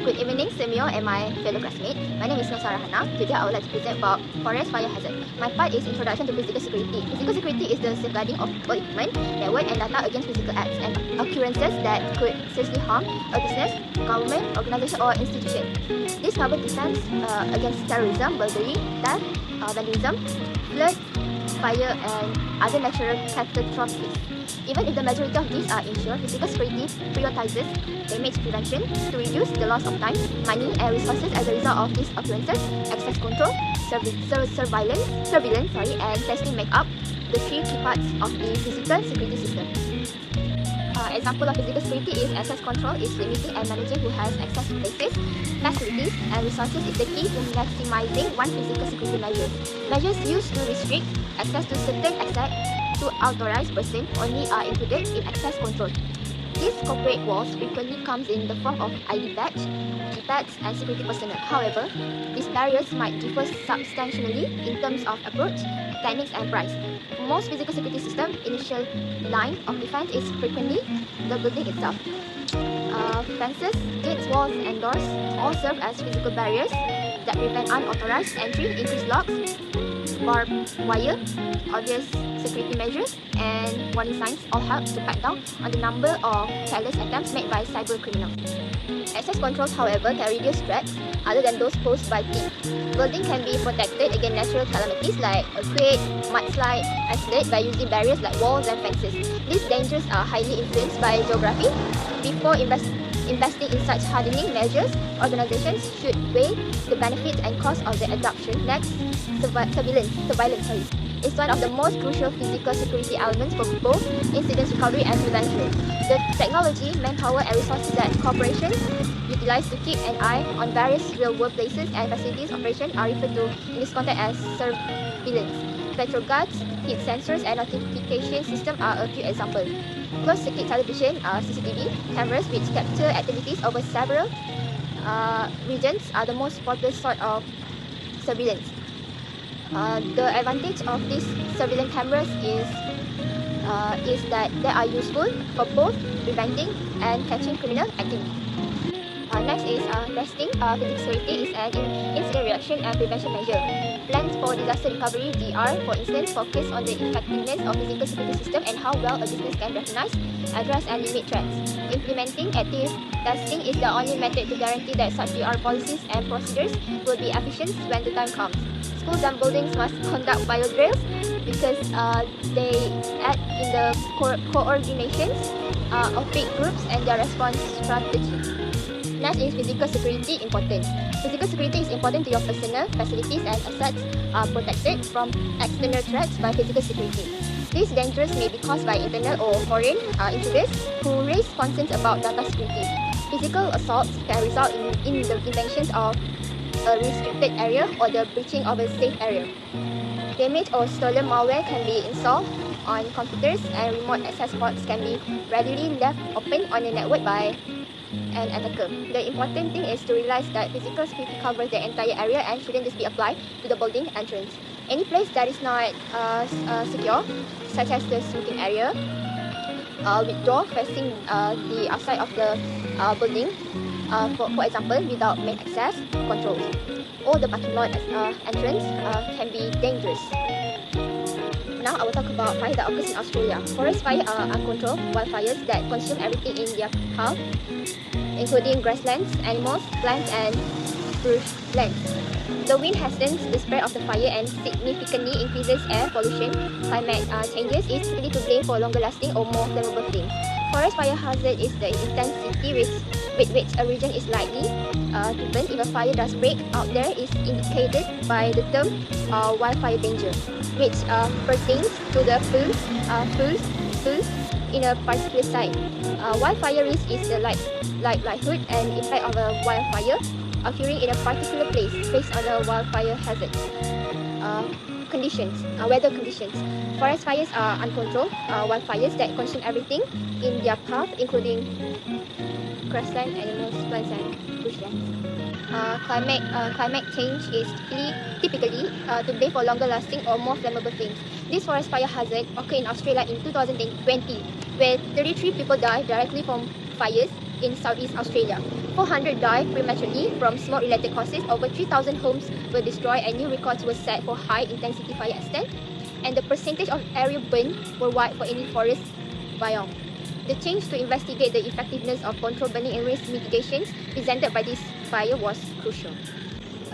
Good evening, Samuel and my fellow classmates. My name is Nusara Hana. Today I would like to present about forest fire hazard. My part is Introduction to Physical Security. Physical security is the safeguarding of all equipment, network and data against physical acts and occurrences that could seriously harm a business, government, organization or institution. This covers defense against terrorism, burglary, theft, vandalism, flood, fire and other natural catastrophes. Even if the majority of these are insured, physical security prioritizes damage prevention to reduce the loss of time, money and resources as a result of these occurrences. Access control, surveillance, and testing make up the three key parts of the physical security system. Example of physical security is access control is limiting and managing who has access to places, facilities and resources is the key to maximizing one physical security measures. Measures used to restrict access to certain assets to authorized persons only are included in access control. These corporate walls frequently comes in the form of ID badge, keypads and security personnel. However, these barriers might differ substantially in terms of approach, techniques and price. Most physical security system initial line of defense is frequently the building itself. Fences, gates, walls and doors all serve as physical barriers that prevent unauthorized entry, increase locks, barbed wire, obvious security measures and warning signs all help to cut down on the number of careless attempts made by cyber criminals. Access controls, however, can reduce threats other than those posed by thieves. Building can be protected against natural calamities like earthquake, mudslide, accident by using barriers like walls and fences. These dangers are highly influenced by geography. Before investing in such hardening measures, organizations should weigh the benefits and costs of their adoption. Next, surveillance is one of the most crucial physical security elements for both incident recovery and prevention. The technology, manpower and resources that corporations utilize to keep an eye on various real workplaces and facilities operation are referred to in this context as surveillance. Petrol guards, heat sensors and notification system are a few examples. Closed circuit television, CCTV, cameras which capture activities over several regions are the most popular sort of surveillance. The advantage of these surveillance cameras is that they are useful for both preventing and catching criminal activity. Next is testing. Physical security is an incident reaction and prevention measure. Plans for disaster recovery (DR), for instance, focus on the effectiveness of physical security system and how well a business can recognize, address, and limit threats. Implementing active testing is the only method to guarantee that such DR policies and procedures will be efficient when the time comes. Schools and buildings must conduct bio drills because they aid in the coordination of big groups and their response strategy. Next is physical security importance. Physical security is important to your personal facilities and assets are protected from external threats by physical security. These dangers may be caused by internal or foreign intruders who raise concerns about data security. Physical assaults can result in the invasion of a restricted area or the breaching of a safe area. Damaged or stolen malware can be installed on computers and remote access ports can be readily left open on a network by an attacker. The important thing is to realize that physical security covers the entire area and shouldn't just be applied to the building entrance. Any place that is not secure, such as the smoking area, with door facing the outside of the building, for example, without main access controls, or the parking lot entrance can be dangerous. Now I will talk about fires that occurs in Australia. Forest fires are uncontrolled wildfires that consume everything in their path, including grasslands, animals, plants, and bushlands. The wind hastens the spread of the fire and significantly increases air pollution. Climate changes is typically to blame for longer lasting or more flammable flames. Forest fire hazard is the intensity with which a region is likely to burn. If a fire does break out there is indicated by the term wildfire danger, which pertains to the fuels in a particular site. Wildfire risk is the likelihood and impact of a wildfire occurring in a particular place based on the wildfire hazard. Weather conditions. Forest fires are uncontrolled wildfires that consume everything in their path, including grassland, animals, plants, and bushlands. Climate change is typically to blame for longer lasting or more flammable flames. This forest fire hazard occurred in Australia in 2020, where 33 people died directly from fires in Southeast Australia. 400 died prematurely from smoke-related causes, over 3,000 homes were destroyed, and new records were set for high-intensity fire extent, and the percentage of area burned worldwide for any forest biome. The change to investigate the effectiveness of control burning and risk mitigations presented by this fire was crucial.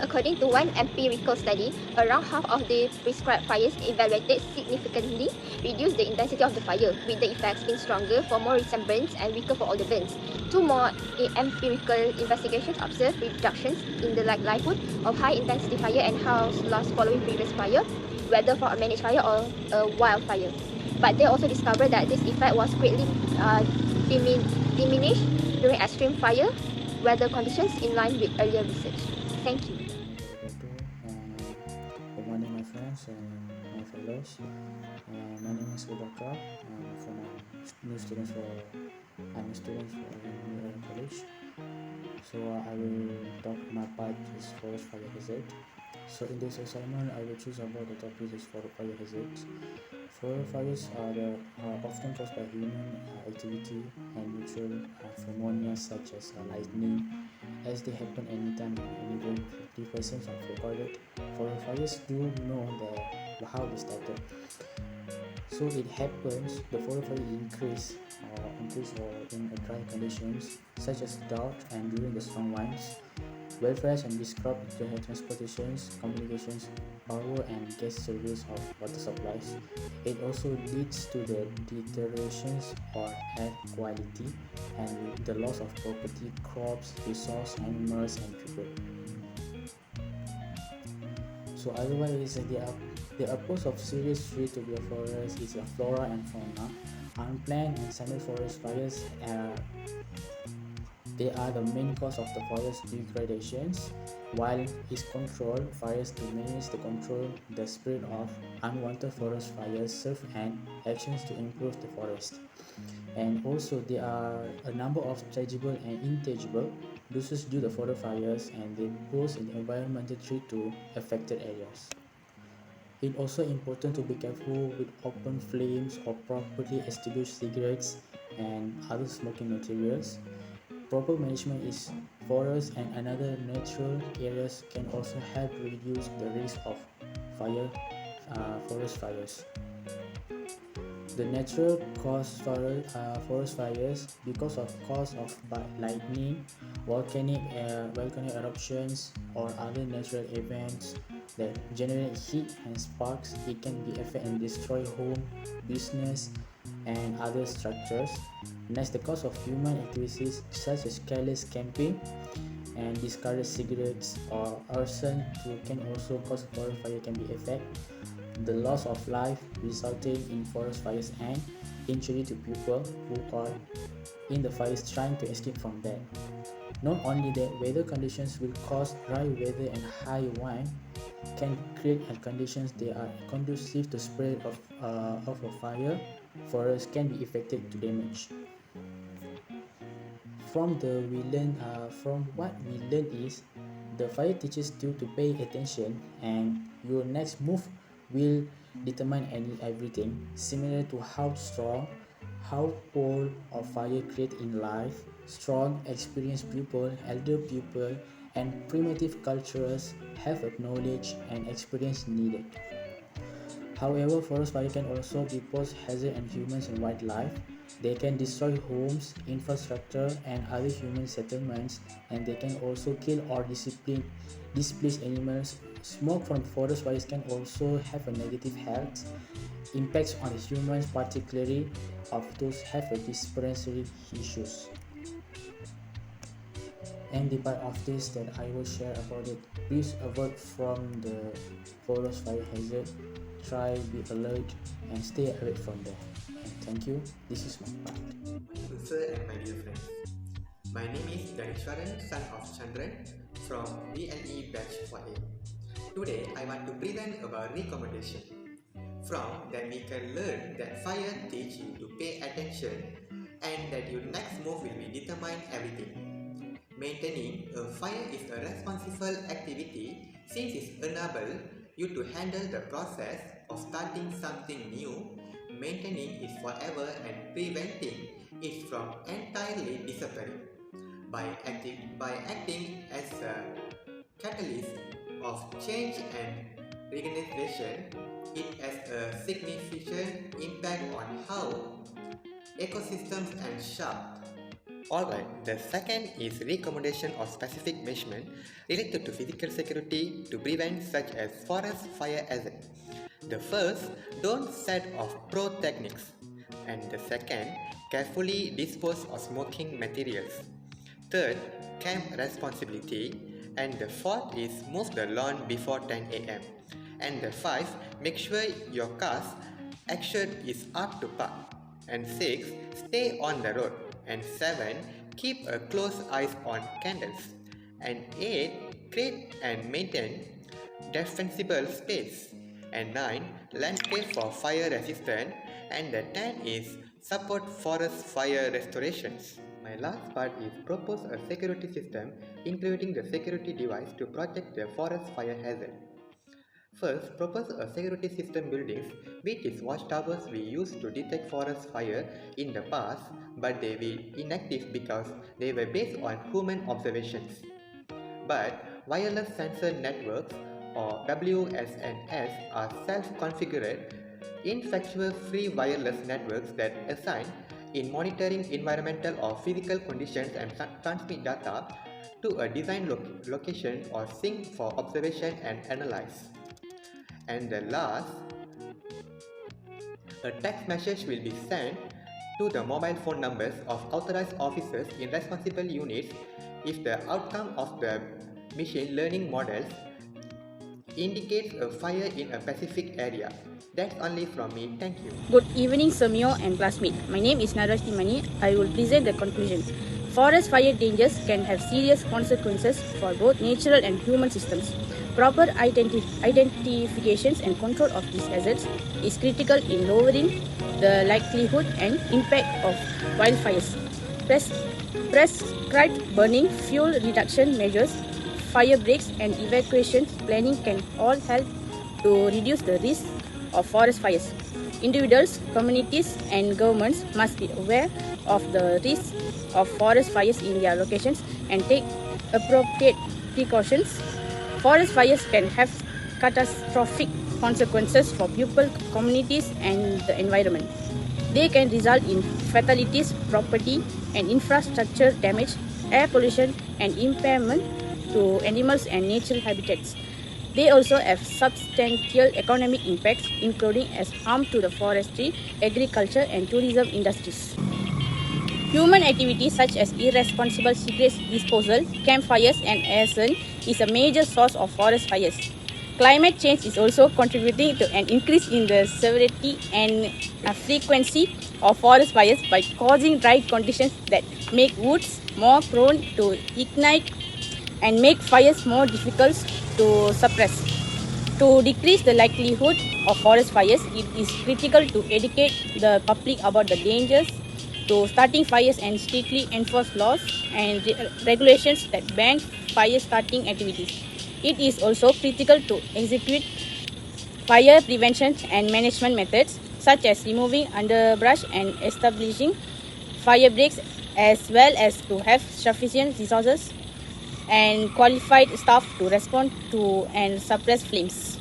According to one empirical study, around half of the prescribed fires evaluated significantly reduced the intensity of the fire, with the effects being stronger for more recent burns and weaker for older burns. Two more empirical investigations observed reductions in the likelihood of high-intensity fire and house loss following previous fire, whether for a managed fire or a wildfire. But they also discovered that this effect was greatly diminished during extreme fire weather conditions in line with earlier research. Thank you. Good morning, my friends and my fellows. My name is Udaka. I'm a student for New Era College. So I will talk my part is forest fire hazard. So in this assignment, I will choose about the topic is forest fire hazards. Forest fires are often caused by human activity and natural phenomena such as lightning, as they happen anytime and anywhere. 50% of recorded forest fires do know how they started. So it happens the forest fire increase or in dry conditions such as drought and during the strong winds. Wildfires and disrupt the transportations, communications, power and gas service of water supplies. It also leads to the deterioration of air quality and the loss of property, crops, resources, animals and people. So otherwise, the purpose of serious threat to the forest is the flora and fauna. Unplanned and semi-forest fires they are the main cause of the forest degradations, while its control fires to manage the control the spread of unwanted forest fires serve and actions to improve the forest. And also there are a number of tangible and intangible losses due to forest fires, and they pose an environmental threat to affected areas. It's also important to be careful with open flames or properly extinguished cigarettes and other smoking materials. Proper management is forests and another natural areas can also help reduce the risk of forest fires. The natural cause forest fires because of cause of lightning, volcanic eruptions, or other natural events that generate heat and sparks. It can be affect and destroy home, business, and other structures. Next, the cause of human activities such as careless camping and discarded cigarettes or arson can also cause forest fire can be affect. The loss of life resulting in forest fires and injury to people who are in the fires trying to escape from them. Not only that, weather conditions will cause dry weather and high wind can create conditions that are conducive to spread of a fire. Forests can be affected to damage. From what we learn is the fire teaches you to pay attention, and your next move will determine everything. Similar to how strong, how cold of fire create in life, strong, experienced people, elder people, and primitive cultures have a knowledge and experience needed. However, forest fire can also be pose hazard and humans and wildlife. They can destroy homes, infrastructure, and other human settlements, and they can also kill or displace animals. Smoke from forest fires can also have a negative health impacts on the humans, particularly of those have a respiratory issues. And the part of this that I will share about it, please avoid from the forest fire hazard. Try be alert and stay away from there. And thank you. This is my part. Good sir and my dear friends. My name is Ganeshwaran, son of Chandran from BNE Batch 4A. Today I want to present about recommendation. From that we can learn that fire teach you to pay attention and that your next move will be determine everything. Maintaining a fire is a responsible activity since it enables you to handle the process of starting something new, maintaining it forever and preventing it from entirely disappearing. by acting as a catalyst of change and regeneration. It has a significant impact on how ecosystems and shape. Alright, the second is recommendation of specific measurement related to physical security to prevent such as forest fire hazard. The first, don't set off pro techniques, and the second, carefully dispose of smoking materials. Third, camp responsibility, and the fourth is move the lawn before 10 a.m. And the fifth, make sure your car's action is up to par. And 6, stay on the road. And 7, keep a close eye on candles. And 8, create and maintain defensible space. And 9, landscape for fire resistance. And the 10 is support forest fire restorations. My last part is propose a security system including the security device to protect the forest fire hazard. First, propose a security system buildings which is watchtowers we used to detect forest fire in the past, but they were inactive because they were based on human observations. But wireless sensor networks or WSNS are self-configured, infrastructure-free wireless networks that assign in monitoring environmental or physical conditions and transmit data to a design location or sink for observation and analyze. And the last, a text message will be sent to the mobile phone numbers of authorized officers in responsible units if the outcome of the machine learning models indicates a fire in a specific area. That's only from me. Thank you. Good evening, Samyo and classmates. My name is Narashti Mani. I will present the conclusion. Forest fire dangers can have serious consequences for both natural and human systems. Proper identifications and control of these hazards is critical in lowering the likelihood and impact of wildfires. Prescribed burning, fuel reduction measures, fire breaks and evacuation planning can all help to reduce the risk of forest fires. Individuals, communities and governments must be aware of the risk of forest fires in their locations and take appropriate precautions. Forest fires can have catastrophic consequences for people, communities and the environment. They can result in fatalities, property and infrastructure damage, air pollution and impairment to animals and natural habitats. They also have substantial economic impacts, including as harm to the forestry, agriculture and tourism industries. Human activities such as irresponsible cigarette disposal, campfires and arson is a major source of forest fires. Climate change is also contributing to an increase in the severity and frequency of forest fires by causing dry conditions that make woods more prone to ignite and make fires more difficult to suppress. To decrease the likelihood of forest fires, it is critical to educate the public about the dangers to starting fires and strictly enforce laws and regulations that ban fire starting activities. It is also critical to execute fire prevention and management methods such as removing underbrush and establishing fire breaks, as well as to have sufficient resources and qualified staff to respond to and suppress flames.